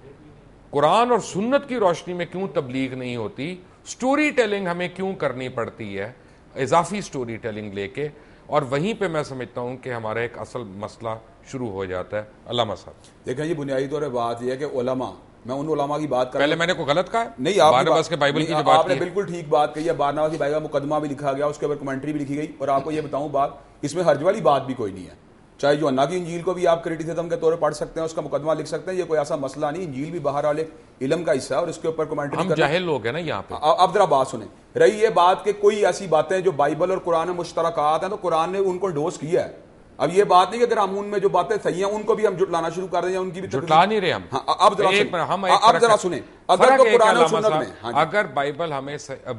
قرآن اور سنت کی روشنی میں کیوں تبلیغ نہیں ہوتی, سٹوری ٹیلنگ ہمیں کیوں کرنی پڑتی ہے, اضافی سٹوری ٹیلنگ لے کے, اور وہیں پہ میں سمجھتا ہوں کہ ہمارا ایک اصل مسئلہ شروع ہو جاتا ہے. علامہ صاحب
دیکھیں یہ بنیادی طور پہ بات یہ ہے کہ علماء, میں ان علماء کی بات کر رہا ہوں.
پہلے میں نے کوئی غلط کہا؟
نہیں,
بارنباس کے بائبل کی جو بات
آپ نے بالکل ٹھیک بات کہی ہے. بارنباس کی بائبل کا مقدمہ بھی لکھا گیا, اس کے اوپر کمنٹری بھی لکھی گئی, اور آپ کو یہ بتاؤں بات, اس میں حرج والی بات بھی کوئی نہیں ہے. چاہے یوحنا کی انجیل کو بھی آپ کریٹیسزم کے طور پر پڑھ سکتے ہیں, اس کا مقدمہ لکھ سکتے ہیں, یہ کوئی ایسا مسئلہ نہیں. انجیل بھی باہر والے علم کا حصہ ہے اور اس کے اوپر کمنٹری
ہم جاہل لوگ ہیں نا یہاں پہ.
اب ذرا بات سنیں. رہی یہ بات کہ کوئی ایسی باتیں جو بائبل اور قرآن میں مشترکات ہیں تو قرآن نے ان کو ڈوز کیا ہے. اب یہ بات نہیں کہ اگر ہم ان میں جو باتیں صحیح ہیں ان کو بھی ہم جٹلانا شروع کر دیں, ان کی بھی
جٹلا نہیں رہے ہم.
اب ذرا سنیں, اگر تو قرآن اور سنت میں
اگر بائبل ہمیں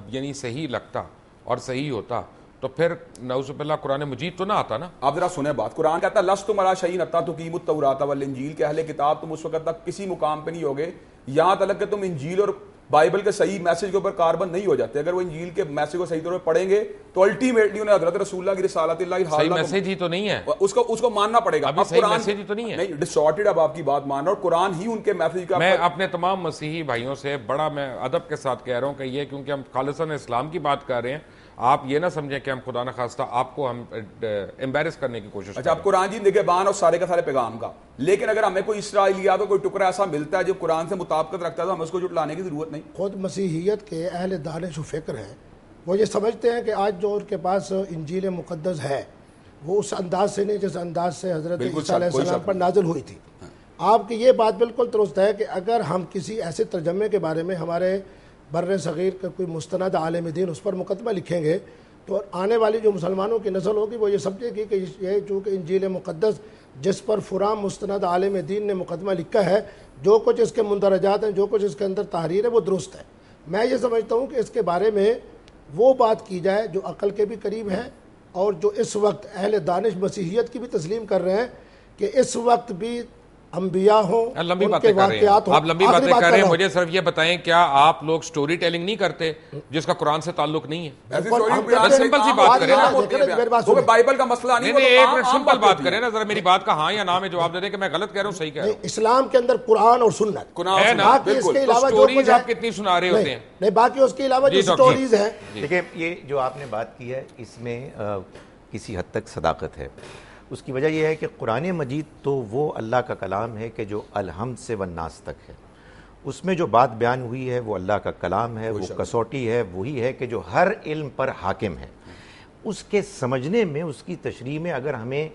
یعنی صحیح لگتا اور صحیح ہوتا تو پھر نعوذ باللہ قرآن مجید تو نہ آتا نا.
آپ ذرا سنیں بات. قرآن کہتا ہے لستم علی شیء حتی تقیموا التوراۃ والانجیل, کہ اہل کتاب تم اس وقت تک کسی مقام پہ نہیں ہوگے یہاں تک کہ تم انجیل اور بائبل کے صحیح میسج کے اوپر کاربن نہیں ہو جاتے. اگر وہ انجیل کے میسج کو صحیح طور پہ پڑھیں گے تو الٹیمیٹلی انہیں حضرت رسول اللہ کی رسالت اللہ
صحیح میسج ہی تو نہیں ہے,
اس کو ماننا پڑے گا.
ابھی صحیح میسج ہی تو نہیں ہے.
نہیں ڈسٹارٹڈ, اب آپ کی بات مان رہا ہوں, قرآن ہی ان کے میسج کا.
میں اپنے تمام مسیحی بھائیوں سے بڑا میں ادب کے ساتھ کہہ رہا ہوں کہ یہ کیونکہ ہم خالصاً اسلام کی بات کر رہے ہیں, آپ یہ نہ سمجھیں کہ ہم خدا نخواستہ آپ کو ہم امبیرس کرنے کی کوشش.
اچھا, آپ قرآن جی نگہبان اور سارے کا سارے پیغام کا, لیکن اگر ہمیں کوئی اسرائیلیات اور کوئی ٹکڑا ایسا ملتا ہے جو قرآن سے مطابقت رکھتا ہے تو ہمیں اس کو جٹلانے کی ضرورت نہیں.
خود مسیحیت کے اہل دانش و فکر ہیں, وہ یہ سمجھتے ہیں کہ آج جو ان کے پاس انجیل مقدس ہے وہ اس انداز سے نہیں جس انداز سے حضرت عیسیٰ علیہ السلام پر نازل ہوئی تھی. آپ کی یہ بات بالکل درست ہے کہ اگر ہم کسی ایسے ترجمے کے بارے میں ہمارے بر صغیر کا کوئی مستند عالم دین اس پر مقدمہ لکھیں گے تو آنے والی جو مسلمانوں کی نسل ہوگی وہ یہ سمجھے گی کہ یہ چونکہ انجیل مقدس جس پر فرام مستند عالم دین نے مقدمہ لکھا ہے, جو کچھ اس کے مندرجات ہیں, جو کچھ اس کے اندر تحریر ہے وہ درست ہے. میں یہ سمجھتا ہوں کہ اس کے بارے میں وہ بات کی جائے جو عقل کے بھی قریب ہے اور جو اس وقت اہل دانش مسیحیت کی بھی تسلیم کر رہے ہیں کہ اس وقت بھی انبیاء ہوں,
لمبی
ان
باتیں
کے
کر رہے ہیں
واقعات ہوں.
آپ, لمبی باتیں کر رہے ہیں. مجھے صرف یہ بتائیں کیا آپ لوگ سٹوری ٹیلنگ نہیں کرتے جس کا قرآن سے تعلق نہیں ہے؟ سمپل سی بات کریں نا,
بائبل کا مسئلہ نہیں.
ایک سمپل بات کریں نا, ذرا میری بات کا ہاں یا نہ میں جواب دے دیں کہ میں غلط کہہ رہا ہوں صحیح کہہ رہا ہوں.
اسلام کے اندر قرآن اور سنت
ہے نا, سٹوریز آپ کتنی سنا رہے ہوتے ہیں.
نہیں, باقی اس کے علاوہ جو سٹوریز ہیں.
دیکھیں یہ جو آپ نے بات کی ہے اس میں کسی حد تک صداقت ہے. اس کی وجہ یہ ہے کہ قرآن مجید تو وہ اللہ کا کلام ہے کہ جو الحمد سے والناس تک ہے. اس میں جو بات بیان ہوئی ہے وہ اللہ کا کلام ہے, وہ کسوٹی ہے, وہی ہے کہ جو ہر علم پر حاکم ہے. اس کے سمجھنے میں, اس کی تشریح میں اگر ہمیں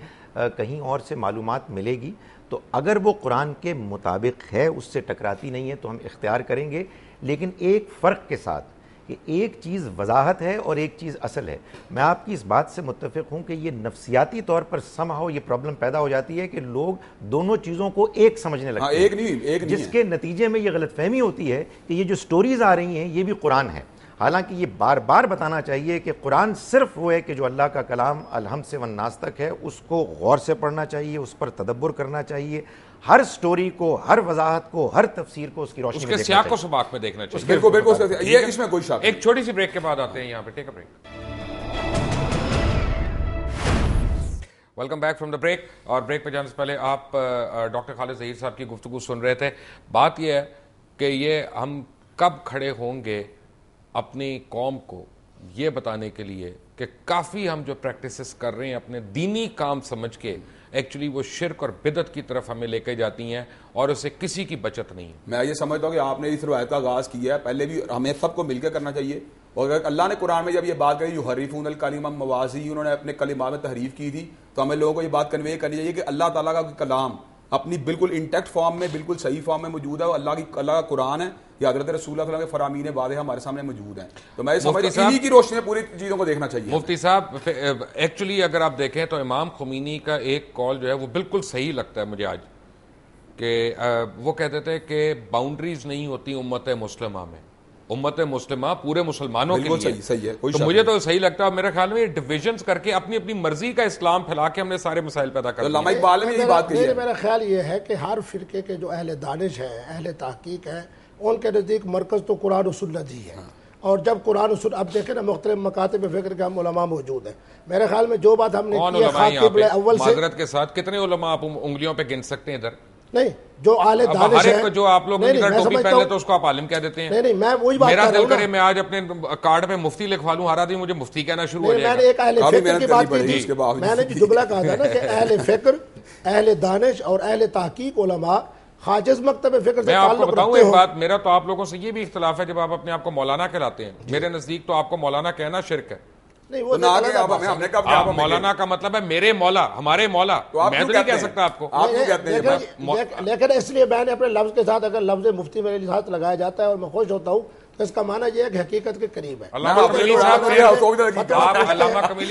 کہیں اور سے معلومات ملے گی تو اگر وہ قرآن کے مطابق ہے, اس سے ٹکراتی نہیں ہے تو ہم اختیار کریں گے, لیکن ایک فرق کے ساتھ کہ ایک چیز وضاحت ہے اور ایک چیز اصل ہے. میں آپ کی اس بات سے متفق ہوں کہ یہ نفسیاتی طور پر somehow یہ پرابلم پیدا ہو جاتی ہے کہ لوگ دونوں چیزوں کو ایک سمجھنے لگتے ہیں, جس کے نتیجے میں یہ غلط فہمی ہوتی ہے کہ یہ جو سٹوریز آ رہی ہیں یہ بھی قرآن ہے. حالانکہ یہ بار بار بتانا چاہیے کہ قرآن صرف وہ ہے کہ جو اللہ کا کلام الحمد سے والناس تک ہے, اس کو غور سے پڑھنا چاہیے, اس پر تدبر کرنا چاہیے, ہر سٹوری کو, ہر وضاحت کو, ہر تفسیر کو اس کی روشنی میں دیکھنا چاہیے,
اس کے سیاق و سباق میں دیکھنا چاہیے.
بالکل یہ اس میں کوئی شک.
ایک چھوٹی سی بریک کے بعد آتے ہیں یہاں پہ. Take a break. Welcome back from the break. اور بریک پہ جانے سے پہلے آپ ڈاکٹر خالد ظہیر صاحب کی گفتگو سن رہے تھے. بات یہ ہے کہ یہ ہم کب کھڑے ہوں گے اپنی قوم کو یہ بتانے کے لیے کہ کافی ہم جو پریکٹسز کر رہے ہیں اپنے دینی کام سمجھ کے ایکچولی وہ شرک اور بدعت کی طرف ہمیں لے کے جاتی ہیں اور اسے کسی کی بچت نہیں.
میں یہ سمجھتا ہوں کہ آپ نے اس روایت کا آغاز کیا ہے, پہلے بھی ہمیں سب کو مل کے کرنا چاہیے. اور اگر اللہ نے قرآن میں جب یہ بات کہی یحرفون الکلم مواضع, انہوں نے اپنے کلمات میں تحریف کی تھی, تو ہمیں لوگوں کو یہ بات کنوے کرنی چاہیے کہ اللہ تعالیٰ کا کلام اپنی بالکل انٹیکٹ فارم میں, بالکل صحیح فارم میں موجود ہے, وہ اللہ کا قرآن ہے, یا حضرت رسول اللہ صلی اللہ علیہ وسلم کے فرامین واضح ہمارے سامنے موجود ہیں. تو میں سمجھتا ہوں انہی کی روشنی میں پوری چیزوں کو دیکھنا چاہیے.
مفتی صاحب ایکچولی اگر آپ دیکھیں تو امام خمینی کا ایک کال جو ہے وہ بالکل صحیح لگتا ہے مجھے آج, کہ وہ کہتے تھے کہ باؤنڈریز نہیں ہوتی امت مسلمہ میں, امت مسلمہ پورے مسلمانوں کے لیے.
صحیح ہے,
تو مجھے تو صحیح لگتا ہے. میرے خیال میں یہ ڈویژنز کر کے اپنی اپنی مرضی کا اسلام پھیلا کے ہم نے سارے مسائل پیدا کر
علامہ اقبال نے یہی بات کہی ہے.
میرا خیال یہ ہے کہ ہر فرقے کے جو اہل دانش ہیں, اہل تحقیق ہیں, ان کے نزدیک مرکز تو قرآن و سنت ہی ہے. اور جب قرآن و سنت, اب دیکھیں نا مختلف مکاتب فکر کے ہم علماء موجود ہیں. میرے خیال میں جو بات ہم نے کی ہے خاطب اول سے,
معذرت کے ساتھ کتنے علماء آپ انگلیوں پہ گن سکتے ہیں ادھر؟
نہیں, جو اعلی دانش ہے,
جو آپ لوگ ادھر ٹوپی پہن لیتے اس کو آپ عالم کہہ دیتے ہیں.
نہیں, میں وہی بات
میرا
کر رہا
دل
ہوں
کرے میں آج اپنے کارڈ پہ مفتی لکھوا لوں, ہر آدمی مجھے مفتی کہنا شروع ہو جائے گا.
میں نے ایک اہل فکر کی بات کی تھی, میں نے جو جملہ کہا تھا نا کہ اہل فکر, اہل دانش اور اہل تحقیق علماء حاجز مکتب فکر سے
میں آپ کو
تعلق
بتاؤں
رکھتے
ایک
ہو.
بات, میرا تو آپ لوگوں سے یہ بھی اختلاف ہے جب آپ اپنے آپ کو مولانا کہلاتے ہیں. میرے نزدیک تو آپ کو مولانا کہنا شرک ہے.
نہیں, وہ
آپ مولانا کا مطلب ہے میرے مولا, ہمارے مولا. میں تو نہیں کہہ سکتا آپ کو.
لیکن اس لیے میں نے اپنے لفظ کے ساتھ, اگر لفظ مفتی میرے ساتھ لگایا جاتا ہے اور میں خوش ہوتا ہوں, تو اس کا معنی یہ ہے کہ حقیقت کے قریب ہے.
علامہ کمیلی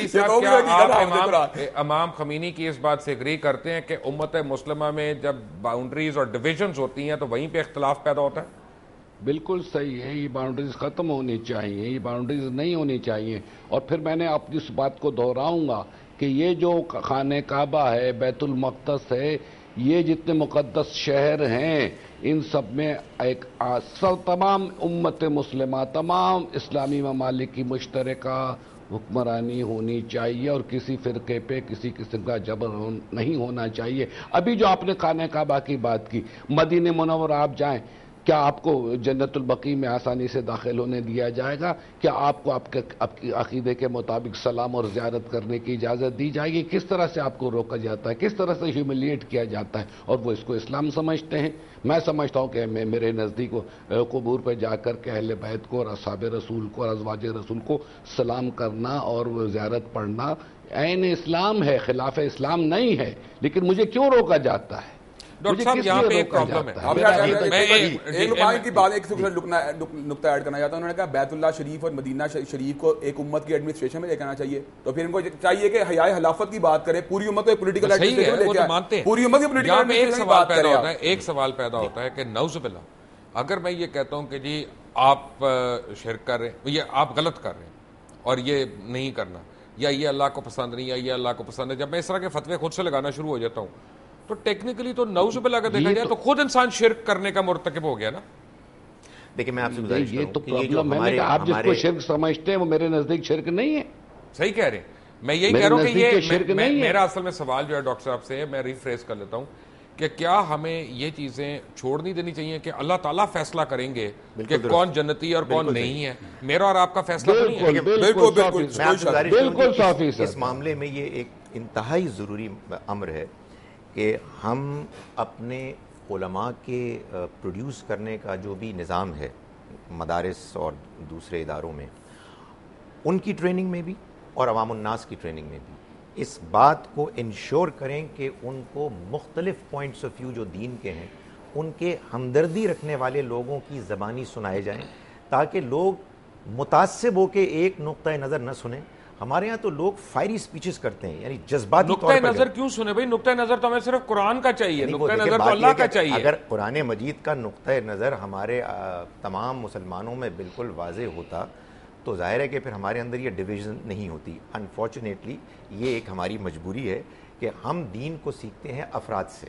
صاحب, کیا آپ امام خمینی کی اس بات سے اگری کرتے ہیں کہ امت مسلمہ میں جب باؤنڈریز اور ڈویژنز ہوتی ہیں تو وہیں پہ اختلاف پیدا ہوتا ہے؟
بالکل صحیح ہے, یہ باؤنڈریز ختم ہونی چاہیے, یہ باؤنڈریز نہیں ہونی چاہیے. اور پھر میں نے اپنی اس بات کو دہراؤں گا کہ یہ جو خانہ کعبہ ہے, بیت المقدس ہے, یہ جتنے مقدس شہر ہیں, ان سب میں ایک تمام امت مسلمہ, تمام اسلامی ممالک کی مشترکہ حکمرانی ہونی چاہیے, اور کسی فرقے پہ کسی قسم کا جبر نہیں ہونا چاہیے. ابھی جو آپ نے خانہ کعبہ کی بات کی, مدینہ منورہ آپ جائیں, کیا آپ کو جنت البقیع میں آسانی سے داخل ہونے دیا جائے گا؟ کیا آپ کو آپ کے عقیدے کے مطابق سلام اور زیارت کرنے کی اجازت دی جائے گی؟ کس طرح سے آپ کو روکا جاتا ہے, کس طرح سے ہیوملیٹ کیا جاتا ہے, اور وہ اس کو اسلام سمجھتے ہیں. میں سمجھتا ہوں کہ میرے نزدیک قبور پہ جا کر کے اہل بیت کو اور اصحاب رسول کو اور ازواج رسول کو سلام کرنا اور زیارت پڑھنا عین اسلام ہے, خلاف اسلام نہیں ہے. لیکن مجھے کیوں روکا جاتا ہے؟
ڈاکٹر صاحب یہاں پہ ایک پرابلم ہے.
نقطہ ایڈ کرنا چاہتا ہوں. انہوں نے کہا بیت اللہ شریف اور مدینہ شریف کو ایک امت کی ایڈمنسٹریشن میں لے کرنا چاہیے, تو پھر ان کو چاہیے کہ حیائے خلافت کی بات کریں, پوری امت کو پولیٹیکل ایڈمنسٹریشن میں لے کے آئے, پوری امت کی پولیٹیکل ایڈمنسٹریشن کی بات کریں.
ایک سوال پیدا ہوتا ہے کہ نعوذ باللہ, اگر میں یہ کہتا ہوں کہ جی آپ شرک کر رہے ہیں, یہ آپ غلط کر رہے ہیں اور یہ نہیں کرنا, یا یہ اللہ کو پسند نہیں, یا یہ اللہ کو پسند ہے, جب میں اس طرح کے فتوے خود سے لگانا شروع ہو جاتا ہوں, تو ٹیکنیکلی تو نعوذ باللہ اگر دیکھا جائے تو خود انسان شرک کرنے کا مرتکب ہو گیا نا.
دیکھیں میں آپ سے گزارش
یہ تو پرابلم ہے کہ آپ جس کو شرک سمجھتے ہیں وہ میرے نزدیک شرک نہیں ہے.
صحیح کہہ رہے ہیں, میں یہی کہہ رہا ہوں کہ یہ میرا اصل میں سوال جو ہے ڈاکٹر صاحب سے, میں ریفریز کر لیتا ہوں کہ کیا ہمیں یہ چیزیں چھوڑ نہیں دینی چاہیے کہ اللہ تعالیٰ فیصلہ کریں گے کہ کون جنتی اور کون نہیں ہے؟ میرا اور آپ کا فیصلہ تو نہیں ہے.
بالکل صافی سر.
اس معاملے میں یہ ایک انتہائی ضروری امر ہے کہ ہم اپنے علماء کے پروڈیوس کرنے کا جو بھی نظام ہے مدارس اور دوسرے اداروں میں, ان کی ٹریننگ میں بھی اور عوام الناس کی ٹریننگ میں بھی اس بات کو انشور کریں کہ ان کو مختلف پوائنٹس آف ویو جو دین کے ہیں ان کے ہمدردی رکھنے والے لوگوں کی زبانی سنائے جائیں, تاکہ لوگ متعصب ہو کے ایک نقطۂ نظر نہ سنیں. ہمارے ہاں تو لوگ فائری سپیچز کرتے ہیں, یعنی جذباتی طور پر.
نقطۂ نظر کیوں سنے بھائی؟ نقطۂ نظر تو ہمیں صرف قرآن کا چاہیے, نقطۂ نظر تو اللہ کا چاہیے.
اگر قرآن مجید کا نقطۂ نظر ہمارے تمام مسلمانوں میں بالکل واضح ہوتا تو ظاہر ہے کہ پھر ہمارے اندر یہ ڈویژن نہیں ہوتی. انفارچونیٹلی یہ ایک ہماری مجبوری ہے کہ ہم دین کو سیکھتے ہیں افراد سے.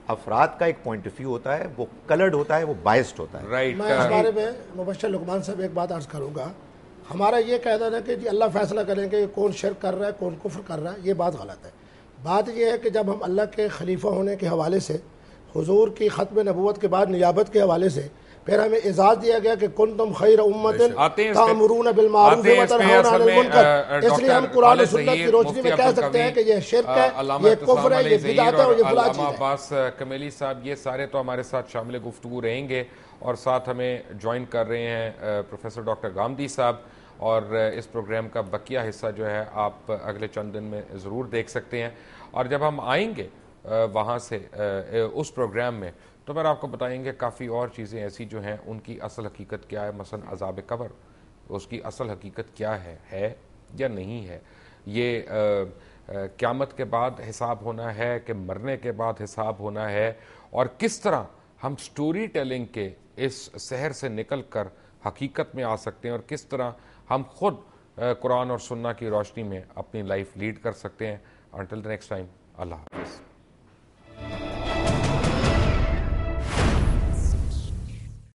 افراد کا ایک پوائنٹ آف ویو ہوتا ہے, وہ کلرڈ ہوتا ہے, وہ بائسڈ ہوتا ہے.
میں اس بارے میں مبشر لقمان صاحب ایک بات عرض کروں گا. ہمارا یہ کہنا ہے کہ جی اللہ فیصلہ کریں کہ کون شرک کر رہا ہے کون کفر کر رہا ہے, یہ بات غلط ہے. بات یہ ہے کہ جب ہم اللہ کے خلیفہ ہونے کے حوالے سے, حضور کی ختم نبوت کے بعد نیابت کے حوالے سے پھر ہمیں اعزاز دیا گیا کہ کنتم خیر امت
آتے ہیں اس پہ-
تأمرون بالمعروف
آتے ہیں اس پہ
وتنہون عن
اصل میں
المنکر. اس لیے ہم
ڈاکٹر
قرآن و
خالد
سنت
ظہیر،
کی روشنی
مفتی
میں کہہ
عبد
سکتے ہیں
القوی،
کہ یہ شرک ہے،
علامہ
یہ
ابتسام
کفر ہے،
علی
یہ
ظہیر
بدعت ہے اور یہ فلاں
علامہ
چیز ہے.
عباس کمیلی صاحب، یہ سارے تو ہمارے ساتھ شامل گفتگو رہیں گے، اور ساتھ ہمیں جوائن کر رہے ہیں پروفیسر ڈاکٹر گامدی صاحب. اور اس پروگرام کا بقیہ حصہ جو ہے آپ اگلے چند دن میں ضرور دیکھ سکتے ہیں. اور جب ہم آئیں گے وہاں سے اس پروگرام میں، تو پھر آپ کو بتائیں گے کافی اور چیزیں ایسی جو ہیں ان کی اصل حقیقت کیا ہے. مثلا عذاب قبر، اس کی اصل حقیقت کیا ہے یا نہیں ہے. یہ قیامت کے بعد حساب ہونا ہے کہ مرنے کے بعد حساب ہونا ہے، اور کس طرح ہم سٹوری ٹیلنگ کے اس سحر سے نکل کر حقیقت میں آ سکتے ہیں، اور کس طرح ہم خود قرآن اور سنہ کی روشنی میں اپنی لائف لیڈ کر سکتے ہیں. انٹل دی نیکسٹ ٹائم، اللہ حافظ.